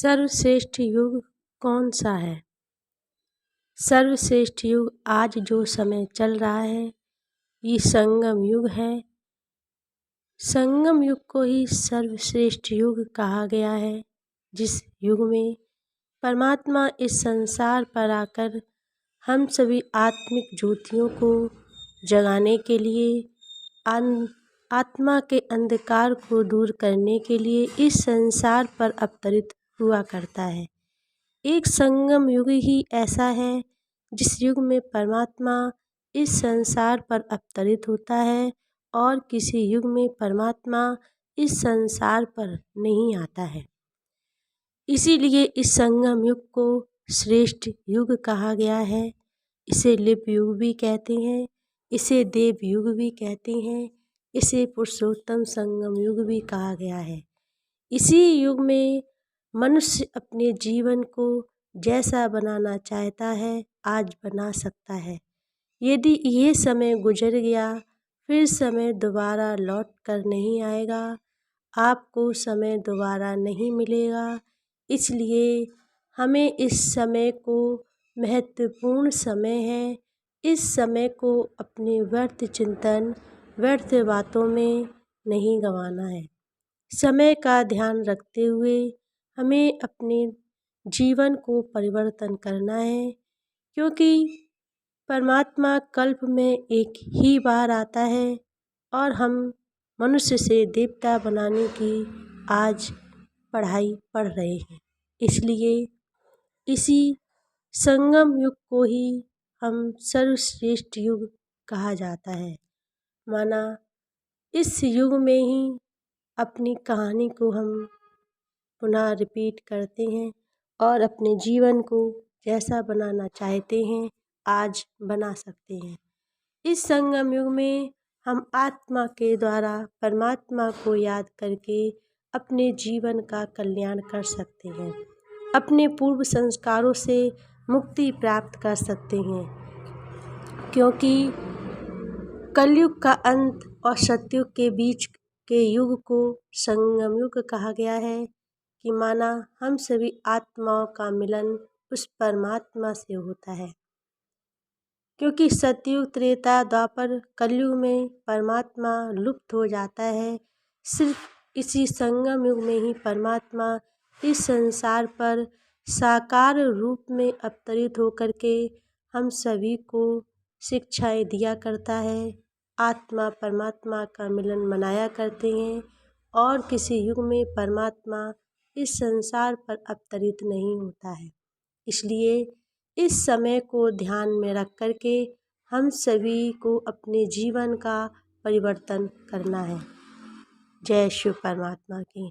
सर्वश्रेष्ठ युग कौन सा है? सर्वश्रेष्ठ युग आज जो समय चल रहा है ये संगम युग है। संगम युग को ही सर्वश्रेष्ठ युग कहा गया है, जिस युग में परमात्मा इस संसार पर आकर हम सभी आत्मिक ज्योतियों को जगाने के लिए, आत्मा के अंधकार को दूर करने के लिए इस संसार पर अवतरित हुआ करता है। एक संगम युग ही ऐसा है जिस युग में परमात्मा इस संसार पर अवतरित होता है और किसी युग में परमात्मा इस संसार पर नहीं आता है। इसीलिए इस संगम युग को श्रेष्ठ युग कहा गया है। इसे लिप युग भी कहते हैं, इसे देव युग भी कहते हैं, इसे पुरुषोत्तम संगम युग भी कहा गया है। इसी युग में मनुष्य अपने जीवन को जैसा बनाना चाहता है आज बना सकता है। यदि ये समय गुजर गया फिर समय दोबारा लौट कर नहीं आएगा, आपको समय दोबारा नहीं मिलेगा। इसलिए हमें इस समय को महत्वपूर्ण समय है, इस समय को अपने व्यर्थ चिंतन, व्यर्थ बातों में नहीं गंवाना है। समय का ध्यान रखते हुए हमें अपने जीवन को परिवर्तन करना है, क्योंकि परमात्मा कल्प में एक ही बार आता है और हम मनुष्य से देवता बनाने की आज पढ़ाई पढ़ रहे हैं। इसलिए इसी संगम युग को ही हम सर्वश्रेष्ठ युग कहा जाता है। माना इस युग में ही अपनी कहानी को हम पुनः रिपीट करते हैं और अपने जीवन को जैसा बनाना चाहते हैं आज बना सकते हैं। इस संगम युग में हम आत्मा के द्वारा परमात्मा को याद करके अपने जीवन का कल्याण कर सकते हैं, अपने पूर्व संस्कारों से मुक्ति प्राप्त कर सकते हैं। क्योंकि कलयुग का अंत और सतयुग के बीच के युग को संगम युग कहा गया है कि माना हम सभी आत्माओं का मिलन उस परमात्मा से होता है। क्योंकि सतयुग, त्रेता, द्वापर, कलयुग में परमात्मा लुप्त हो जाता है। सिर्फ इसी संगम युग में ही परमात्मा इस संसार पर साकार रूप में अवतरित होकर के हम सभी को शिक्षाएं दिया करता है। आत्मा परमात्मा का मिलन मनाया करते हैं और किसी युग में परमात्मा इस संसार पर अवतरित नहीं होता है। इसलिए इस समय को ध्यान में रख कर के हम सभी को अपने जीवन का परिवर्तन करना है। जय शिव परमात्मा की।